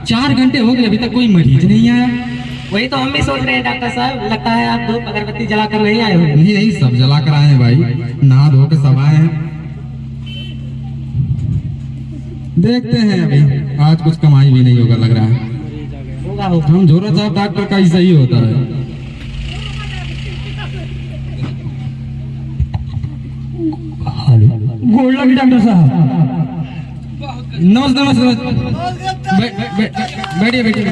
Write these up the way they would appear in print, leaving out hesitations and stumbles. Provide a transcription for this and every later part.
4 घंटे हो गए, अभी तक कोई मरीज नहीं आया। वही तो हम भी सोच रहे हैं डॉक्टर साहब, लगता है आप धूप अगरबत्ती जलाकर नहीं आए हो। नहीं नहीं, सब जला कर आए हैं भाई, नहा धो के सब आए हैं। देखते हैं, अभी आज कुछ कमाई भी नहीं होगा लग रहा है। होगा हम झोरा साहब डॉक्टर का ऐसा ही होता है। गोड़ लगी डॉक्टर साहब। नमस्ते नमस्ते, बैठिए बैठिए।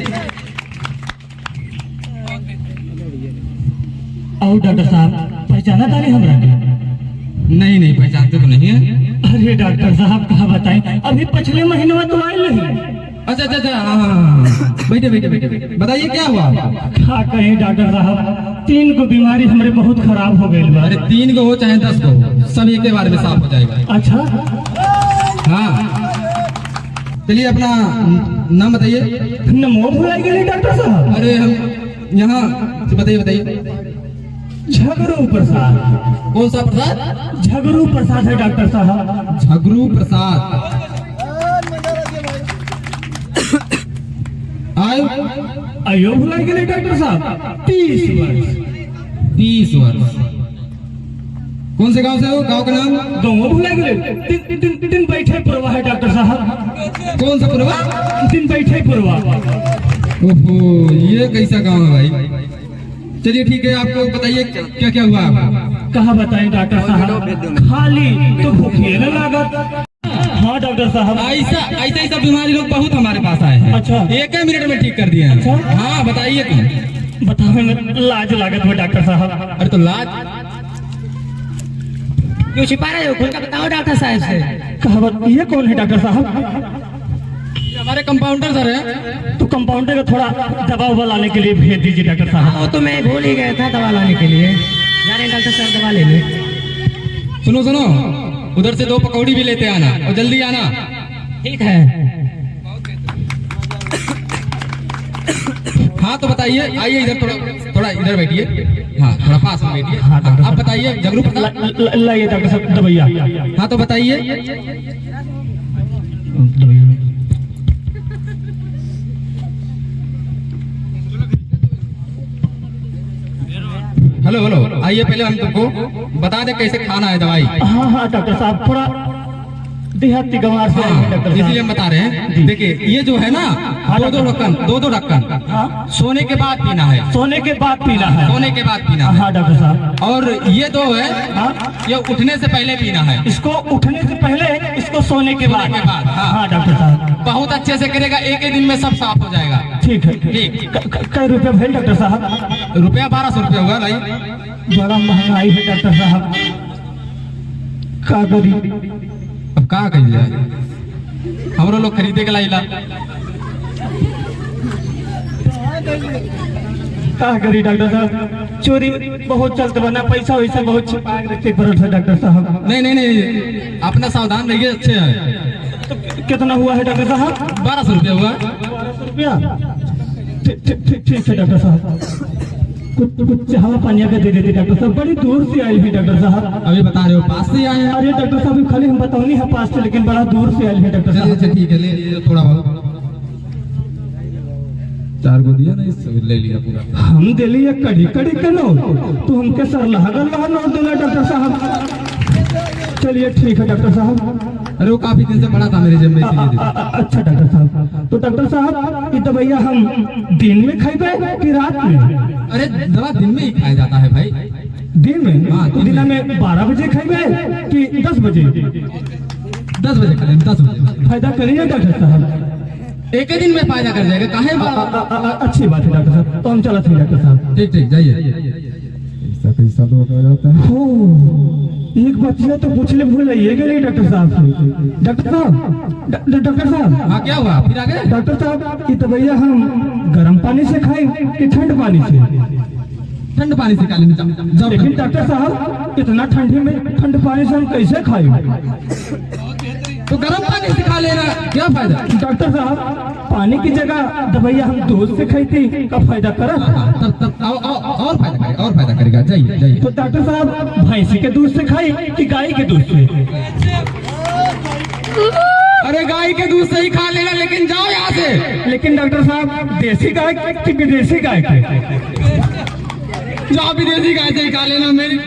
और डॉक्टर साहब पहचाना था नहीं हमरा के? नहीं नहीं, पहचानते तो नहीं है। अरे डॉक्टर साहब कहा बताएं, अभी पिछले महीने में तो आए नहीं। अच्छा अच्छा अच्छा, हाँ, बैठे बैठे बैठे, बताइए क्या हुआ? क्या कहें डॉक्टर साहब, 3 को बीमारी हमारे बहुत खराब हो गई बा। अरे 3 को हो चाहे 10 को हो, सब एक के बारे में साफ हो जाएगा। अच्छा हाँ, चलिए अपना नाम बताइए। नमो भुलाई गए डॉक्टर साहब। अरे हम यहाँ बताइए बताइए। झगड़ू प्रसाद। कौन सा प्रसाद? झगड़ू प्रसाद है डॉक्टर साहब। झगड़ू प्रसाद। आयु भुलाई गए डॉक्टर साहब। 30 वर्ष। 30 वर्ष। कौन से गांव से हो? गांव का नाम? गाँव भुलाई गए। दिन बैठे पुरवा है डॉक्टर साहब। कौन सा पुरवा? दिन बैठे पुरवा। ओहो, ये कैसा गांव है भाई? चलिए ठीक है, आपको बताइए क्या क्या हुआ आपको? कहा बताएं डॉक्टर साहब, खाली तो भूखिए न लागत। हाँ डॉक्टर साहब, ऐसा ऐसा ही सब बीमारी लोग बहुत हमारे पास आए हैं। अच्छा। 1 मिनट में ठीक कर दिए हैं। अच्छा। हाँ बताइए तुम। बताओ न, लाज लागत में डॉक्टर साहब। अरे तो लाज क्यों छिपा रहे हो? खुल कर बताओ डॉक्टर साहब से। कहा ये कौन है डॉक्टर साहब? हमारे कंपाउंडर सर है। तो कंपाउंडर का थोड़ा दवा उबा लाने के लिए भेज दीजिए डॉक्टर साहब। वो तो मैं भूल ही गया था दवा लाने के लिए। जा रहे हैं डॉक्टर साहब, दवा लेने। सुनो सुनो, उधर से 2 पकौड़ी भी लेते आना और जल्दी आना। ठीक है। हाँ तो बताइए, आइए इधर, थोड़ा थोड़ा इधर बैठिए। हाँ थोड़ा पास में बैठिए। हाँ, आप बताइए झगड़ू प्रसाद। लाइए डॉक्टर साहब दवाइया। हाँ तो बताइए। हेलो हेलो, आइए पहले हम तुमको बता दें कैसे खाना है दवाई। हाँ हाँ डॉक्टर साहब, थोड़ा देहाती गंवार से आए हैं डॉक्टर इसलिए साहब। हम बता रहे हैं। देखिए ये जो है ना, 2 ढक्कन हाँ। सोने के बाद पीना है। सोने के बाद पीना है। सोने के बाद पीना है। हाँ डॉक्टर साहब। और ये 2 है, हाँ। ये उठने से पहले पीना है। इसको उठने से पहले, इसको सोने के बाद। के बाद, हाँ। हाँ डॉक्टर साहब। बहुत अच्छे से करेगा, एक ही दिन में सब साफ हो जाएगा। ठीक है। ठीक। कई रुपया भेज डॉक्टर साहब? रुपया 1200 रुपया होगा भाई। बड़ा महंगाई है डॉक्टर साहब, का करी? अब कहा कही जाए, हमरो लोग खरीदे के लाइला। का करी डॉक्टर साहब, चोरी बहुत चलते बना, पैसा वैसा बहुत छिपा के रखते पड़ल है डॉक्टर साहब। नहीं नहीं नहीं, अपना सावधान रहिए, अच्छे है। तो कितना हुआ है डॉक्टर साहब? 1200 रुपया हुआ। 1200 रुपया। ठीक है डॉक्टर साहब, कुछ हवा पानी का दे देते डॉक्टर साहब। बड़ी दूर से आई है डॉक्टर साहब। अभी बता रहे हो पास से आए हैं। अरे डॉक्टर साहब, खाली हम बताओ नहीं है पास से, लेकिन बड़ा दूर से आई है डॉक्टर चलिए साहब। अच्छा ठीक है, ले लीजिए थोड़ा बहुत। 4 को दिया ना, इससे ले लिया पूरा। हम दिली कड़ी कड़ी के नो, तो हमके सर लागल नोट देना डॉक्टर साहब। चलिए ठीक है डॉक्टर साहब। अरे वो काफी दिन से पड़ा था मेरे जेब में, इसलिए दे दिया। अच्छा डॉक्टर साहब, तो डॉक्टर साहब ये दवाइया हम दिन में खाइबे कि रात में? अरे दवा दिन में ही खाया जाता है भाई। दिन में? हाँ, तो दिन में 12 बजे खाइबे कि 10 बजे? 10 बजे खा लें, 10 बजे। फायदा करिए डॉक्टर साहब। एक ही दिन में फायदा कर जाएगा, काहे? अच्छी बात है डॉक्टर साहब, तो हम चलते हैं डॉक्टर साहब। ठीक ठीक, जाइए। पैसा तो हो जाता है। हो, एक बच्चिया तो पूछले भूल आइए गए डॉक्टर साहब से। डॉक्टर साहब, डॉक्टर साहब। हाँ क्या हुआ फिर आगे? डॉक्टर साहब ये दवाइया हम गर्म पानी से खाएं कि ठंड पानी से? ठंड पानी से खा लेना। लेकिन डॉक्टर साहब, इतना ठंडी में ठंड पानी से हम कैसे खाएं? तो गर्म पानी से खा लेना, क्या फायदा? डॉक्टर साहब, पानी की जगह दवाइया हम दूध से खाई का फायदा करा? तब और फायदा करेगा। जाइए जाइए। तो डॉक्टर साहब, भैंसी के दूध से खाई कि गाय के दूध से? अरे गाय के दूध से ही खा लेना, लेकिन जाओ यहाँ से। लेकिन डॉक्टर साहब देसी गाय कि विदेशी गाय के? जाओ विदेशी गाय से ही खा लेना मेरी।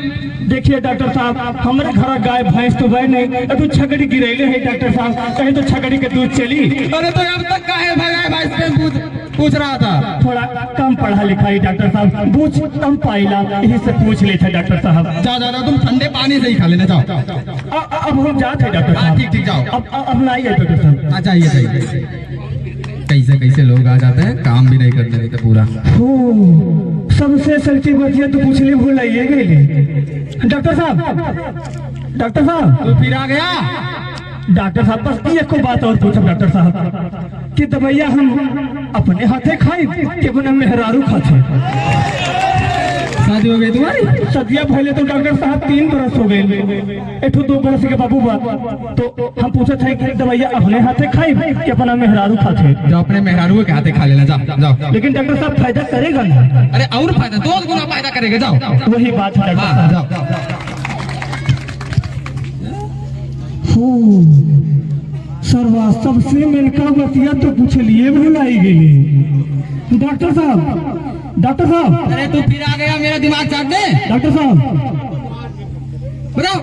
देखिए डॉक्टर साहब, हमारे घर गाय भैंस तो भाई नहीं, तो छकड़ी गिरेले है डॉक्टर साहब, कहीं तो छकड़ी के दूध चली। अरे तो अब तक काहे भगाए भाई से पूछ रहा था। थोड़ा कम पढ़ा लिखा है डॉक्टर साहब, बूझ कम पाइला, यही से पूछ लेते डॉक्टर साहब। जाओ तुम ठंडे पानी से ही खा लेना, जाओ। अब हम जाते हैं डॉक्टर साहब। ठीक जाओ। अब ना आइए डॉक्टर साहब। अच्छा आइए। कैसे लोग आ जाते हैं, काम भी नहीं करते देते पूरा। सबसे सच्ची बतिया तो पूछने भूल आइए गई डॉक्टर साहब। डॉक्टर साहब तो फिर आ गया। डॉक्टर साहब बस एक को बात और पूछो डॉक्टर साहब कि दवाइया हम अपने हाथे खाए कि बिना मेहरारू खाते? शादी हो गई तुम्हारी? सदिया पहले तो डॉक्टर साहब 3 बरस हो गए, एक 2 बरस के बाबू बा, तो हम पूछे थे कि दवाइया अपने हाथे खाए कि अपना मेहरारू खाते? जो अपने मेहरारू के हाथे खा लेना, जाओ। लेकिन डॉक्टर साहब फायदा करेगा ना? अरे और फायदा 2 गुना फायदा करेगा, जाओ। वही बात है डॉक्टर साहब। जाओ। सरवा सबसे मिलका बतिया तो पूछ लिए भुलाई गई डॉक्टर साहब। डॉक्टर साहब अरे तू फिर आ गया, मेरा दिमाग चाट दे। डॉक्टर साहब बताओ।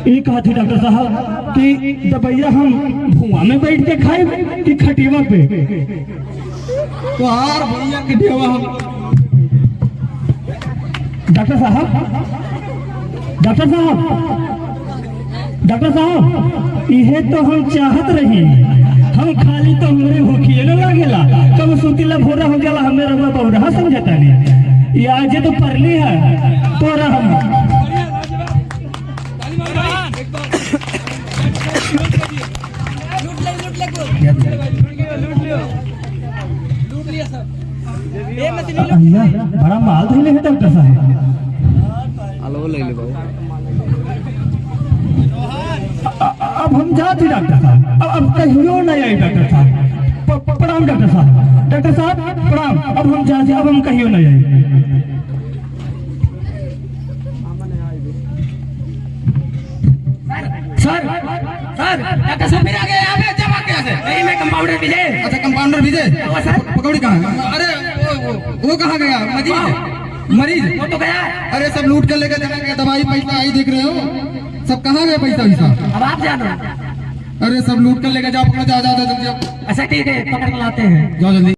ये कहा थे डॉक्टर साहब कि दवाइया हम धुआं में बैठ के खाए कि खटीवा पे? तो हार भैया की देवा हम। डॉक्टर साहब इहे तो हम चाहत रही, हम खाली तो हमरे भूखिए न लागेला, कब सुतीला भोरा हो जाला हमें रवा बौरा समझता नहीं। ये आज तो परली है तोरा हम। बड़ा माल धोले है डॉक्टर साहब। अब हम जाते डॉक्टर साहब, अब कहियो नहीं आई डॉक्टर साहब। प्रणाम डॉक्टर साहब। डॉक्टर साहब प्रणाम। अब हम जाते, अब हम कहियो नहीं आई। सर डॉक्टर साहब फिर आ गए यहाँ पे, जब आ गया से नहीं, मैं कंपाउंडर विजय। अच्छा कंपाउंडर विजय, सर पकौड़ी कहाँ है? अरे वो कहाँ गया? मरीज वो तो गया। अरे सब लूट कर लेकर चला गया, दवाई पैसा आई देख रहे हो, सब कहाँ गए पैसा वैसा? अब आप जानो। अरे सब लूट कर लेकर जाओ, पकड़ो, जाओ। अच्छा ठीक है, पकड़ के लाते हैं। जाओ जल्दी।